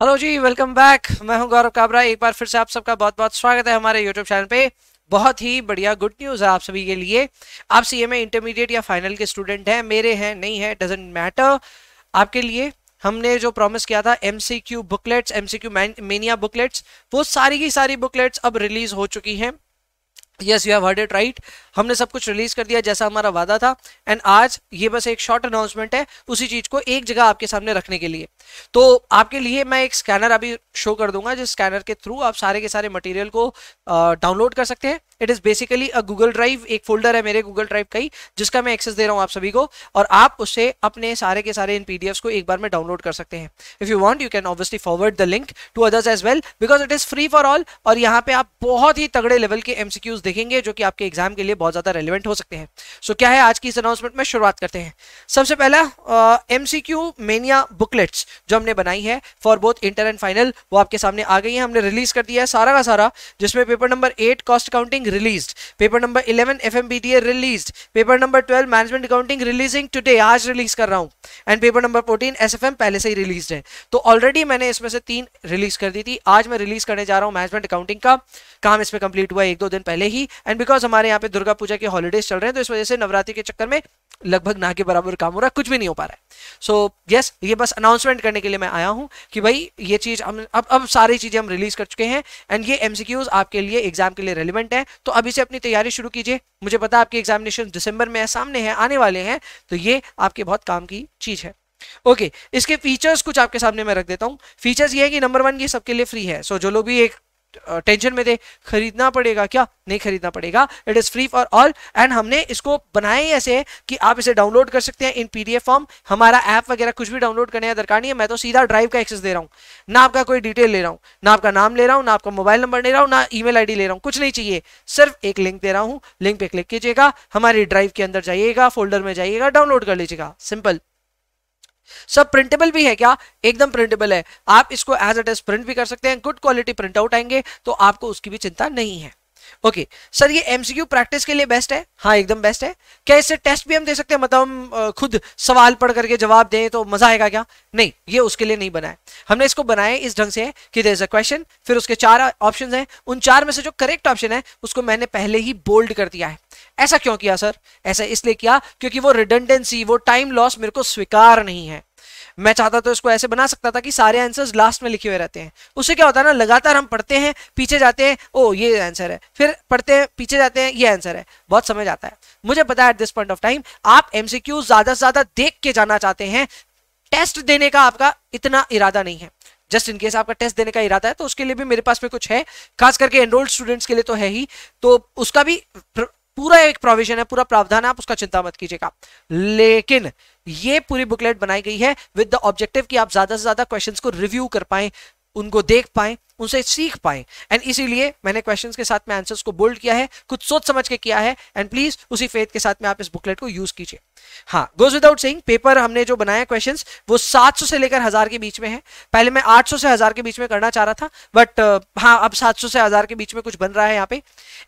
Hello जी, welcome back. मैं हूं गौरव काबरा। एक बार फिर से आप सबका बहुत बहुत स्वागत है हमारे यूट्यूब चैनल पे। बहुत ही बढ़िया गुड न्यूज़ है आप सभी के लिए। आप सीए में इंटरमीडिएट या फाइनल के स्टूडेंट हैं, मेरे हैं नहीं है, डजेंट मैटर। आपके लिए हमने जो प्रॉमिस किया था MCQ booklets, MCQ mania booklets, वो सारी की सारी बुकलेट्स अब रिलीज हो चुकी हैं। Yes, you have heard it right. हमने सब कुछ रिलीज कर दिया जैसा हमारा वादा था। एंड आज ये बस एक शॉर्ट अनाउंसमेंट है उसी चीज को एक जगह आपके सामने रखने के लिए। तो आपके लिए मैं एक स्कैनर अभी शो कर दूंगा, जिस स्कैनर के थ्रू आप सारे के सारे मटेरियल को डाउनलोड कर सकते हैं। It is basically a Google drive, एक फोल्डर है मेरे गूगल ड्राइव का ही, जिसका मैं एक्सेस दे रहा हूं आप सभी को, और आप उससे अपने सारे के सारे इन पीडीएफ्स को एक बार में डाउनलोड कर सकते हैं। If you want you can obviously forward the link to others as well, because it is free for all. और यहाँ पे आप बहुत ही तगड़े लेवल के एमसीक्यूज देखेंगे जो कि आपके एग्जाम के लिए बहुत ज्यादा रेलिवेंट हो सकते हैं। सो क्या है आज की इस अनाउंसमेंट में, शुरुआत करते हैं। सबसे पहला एमसीक्यू मेनिया बुकलेट्स जो हमने बनाई है for both inter and final, वो आपके सामने आ गई है। हमने रिलीज कर दिया है सारा का सारा, जिसमें paper number 8 cost accounting released, paper number 11 FMBTA released, paper number 12 management accounting releasing today, आज रिलीज कर रहा हूं, एंड पेपर नंबर 14 एसएफएम पहले से ही रिलीज्ड है। तो ऑलरेडी मैंने इसमें से 3 रिलीज कर दी थी। आज मैं रिलीज करने जा रहा हूं मैनेजमेंट अकाउंटिंग का। काम इसमें कंप्लीट हुआ 1-2 दिन पहले ही, एंड बिकॉज हमारे यहाँ पे दुर्गा पूजा के हॉलीडेज चल रहे हैं, तो इस वजह से नवरात्रि के चक्कर में लगभग ना के बराबर काम हो रहा है, कुछ भी नहीं हो पा रहा है। सो यस, ये बस अनाउंसमेंट करने के लिए मैं आया हूं कि भाई ये चीज हम अब सारी चीजें हम रिलीज कर चुके हैं, एंड ये एमसीक्यूज आपके लिए एग्जाम के लिए रेलिवेंट है। तो अभी से अपनी तैयारी शुरू कीजिए। मुझे पता है आपके एग्जामिनेशन दिसंबर में है, सामने है, आने वाले हैं, तो ये आपके बहुत काम की चीज है। ओके, इसके फीचर्स कुछ आपके सामने मैं रख देता हूं। फीचर्स ये है कि नंबर 1, ये सबके लिए फ्री है। सो जो लोग भी एक टेंशन में थे खरीदना पड़ेगा क्या, नहीं खरीदना पड़ेगा, it is free for all. And हमने इसको बनाया ऐसे कि आप इसे डाउनलोड कर सकते हैं इन पीडीएफ फॉर्म। हमारा ऐप वगैरह कुछ भी डाउनलोड करने का दरकार नहीं है। मैं तो सीधा ड्राइव का एक्सेस दे रहा हूं, ना आपका कोई डिटेल ले रहा हूं, ना आपका नाम ले रहा हूं, ना आपका मोबाइल नंबर ले रहा हूं, ना ईमेल आईडी ले रहा हूं, कुछ नहीं चाहिए। सिर्फ एक लिंक दे रहा हूं, लिंक पे क्लिक कीजिएगा, हमारी ड्राइव के अंदर जाइएगा, फोल्डर में जाइएगा, डाउनलोड कर लीजिएगा, सिंपल। सब प्रिंटेबल भी है क्या? एकदम प्रिंटेबल है। आप इसको एज इट इज प्रिंट भी कर सकते हैं, गुड क्वालिटी प्रिंट आउट आएंगे, तो आपको उसकी भी चिंता नहीं है। ओके सर, ये एमसीक्यू प्रैक्टिस के लिए बेस्ट है? हाँ, एकदम बेस्ट है। क्या इससे टेस्ट भी हम दे सकते हैं, मतलब हम खुद सवाल पढ़ करके जवाब दें तो मजा आएगा क्या? नहीं, ये उसके लिए नहीं बना है। हमने इसको बनाया इस ढंग से है कि देयर इज अ क्वेश्चन, फिर उसके 4 ऑप्शंस हैं, उन 4 में से जो करेक्ट ऑप्शन है उसको मैंने पहले ही बोल्ड कर दिया है। ऐसा क्यों किया सर? ऐसा इसलिए किया क्योंकि वो रिडंडेंसी, वो टाइम लॉस मेरे को स्वीकार नहीं है। मैं चाहता तो इसको ऐसे बना सकता था कि सारे आंसर्स लास्ट में लिखे हुए रहते हैं। उससे क्या होता है ना, लगातार हम पढ़ते हैं, पीछे जाते हैं, ओ ये आंसर है, फिर पढ़ते हैं, पीछे जाते हैं, ये आंसर है, बहुत समझ आता है। मुझे पता है at this point of time आप एमसीक्यू ज्यादा से ज्यादा देख के जाना चाहते हैं, टेस्ट देने का आपका इतना इरादा नहीं है। जस्ट इन केस आपका टेस्ट देने का इरादा है तो उसके लिए भी मेरे पास में कुछ है, खास करके एनरोल्ड स्टूडेंट्स के लिए तो है ही, तो उसका भी पूरा एक प्रोविजन है, पूरा प्रावधान है, आप उसका चिंता मत कीजिएगा। लेकिन ये पूरी बुकलेट बनाई गई है विद द ऑब्जेक्टिव कि आप ज्यादा से ज्यादा क्वेश्चंस को रिव्यू कर पाएं, उनको देख पाएं, उनसे सीख पाएं। एंड इसीलिए मैंने क्वेश्चंस के साथ में आंसर्स को बोल्ड किया है, कुछ सोच समझ के किया है, एंड प्लीज उसी फेथ के साथ में आप इस बुकलेट को यूज कीजिए। हाँ, गोज विदाउट सेइंग, पेपर हमने जो बनाया क्वेश्चंस वो 700 से लेकर 1000 के बीच में है। पहले मैं 800 से 1000 के बीच में करना चाह रहा था, बट हाँ, अब 700 से 1000 के बीच में कुछ बन रहा है यहाँ पे।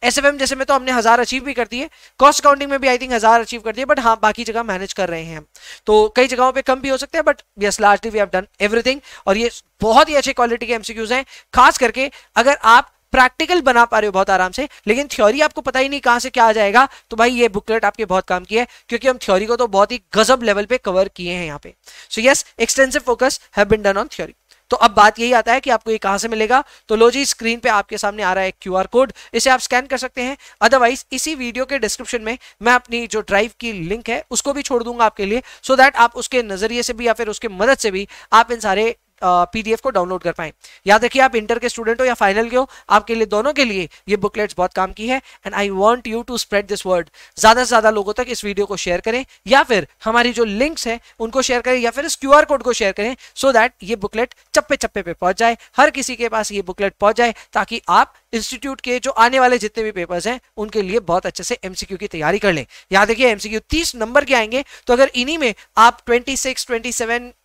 एसएफएम जैसे में तो हमने 1000 अचीव भी कर दिए, कॉस्ट अकाउंटिंग में भी आई थिंक 1000 अचीव कर दिए, बट हाँ, बाकी जगह मैनेज कर रहे हैं हम। तो कई जगहों पे कम भी हो सकते हैं, but yes, largely we have done everything. और ये बहुत ही अच्छी क्वालिटी के एमसीक्यूज हैं, खास करके अगर आप प्रैक्टिकल बना पा रहे हो बहुत आराम से, लेकिन थ्योरी आपको पता ही नहीं कहां से क्या आ जाएगा, तो भाई ये बुकलेट आपके बहुत काम की है, क्योंकि हम थ्योरी को तो बहुत ही गजब लेवल पे कवर किए हैं यहाँ पे। So yes, extensive focus have been done on theory. तो अब बात यही आता है कि आपको ये कहां से मिलेगा। तो लो जी, स्क्रीन पे आपके सामने आ रहा है क्यूआर कोड, इसे आप स्कैन कर सकते हैं। अदरवाइज इसी वीडियो के डिस्क्रिप्शन में मैं अपनी जो ड्राइव की लिंक है उसको भी छोड़ दूंगा आपके लिए, सो दैट आप उसके नजरिए से भी या फिर उसके मदद से भी आप इन सारे पीडीएफ को डाउनलोड कर पाएं। याद रखिए, आप इंटर के स्टूडेंट हो या फाइनल के हो, आपके लिए, दोनों के लिए ये बुकलेट्स बहुत काम की है। And I want you to spread this word, ज्यादा से ज्यादा लोगों तक इस वीडियो को शेयर करें, या फिर हमारी जो लिंक्स हैं उनको शेयर करें, या फिर इस क्यूआर कोड को शेयर करें, सो दैट ये बुकलेट चप्पे चप्पे पे पहुंच जाए, हर किसी के पास ये बुकलेट पहुंच जाए, ताकि आप इंस्टीट्यूट के जो आने वाले जितने भी पेपर्स हैं उनके लिए बहुत अच्छे से एमसीक्यू की तैयारी कर लें। याद रखिए, एमसीक्यू 30 नंबर के आएंगे, तो अगर इन्हीं में आप 26,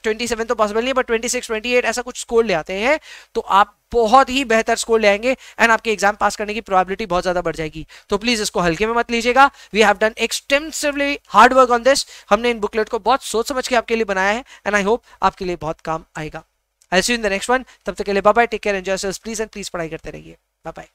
27 तो पॉसिबल नहीं है, बट 26, 28 ऐसा कुछ स्कोर ले आते हैं, तो आप बहुत ही बेहतर स्कोर ले आएंगे, एंड आपके एग्जाम पास करने की प्रोबेबिलिटी बहुत ज्यादा बढ़ जाएगी। तो प्लीज इसको हल्के में मत लीजिएगा। We have done extensively hard work on this. हमने इन बुकलेट को बहुत सोच समझ के आपके लिए बनाया है, एंड आई होप आपके लिए बहुत काम आएगा। I see you in the next one. तब तक के लिए bye bye, take care, enjoy yourselves please and please पढ़ाई करते रहिए। Bye bye.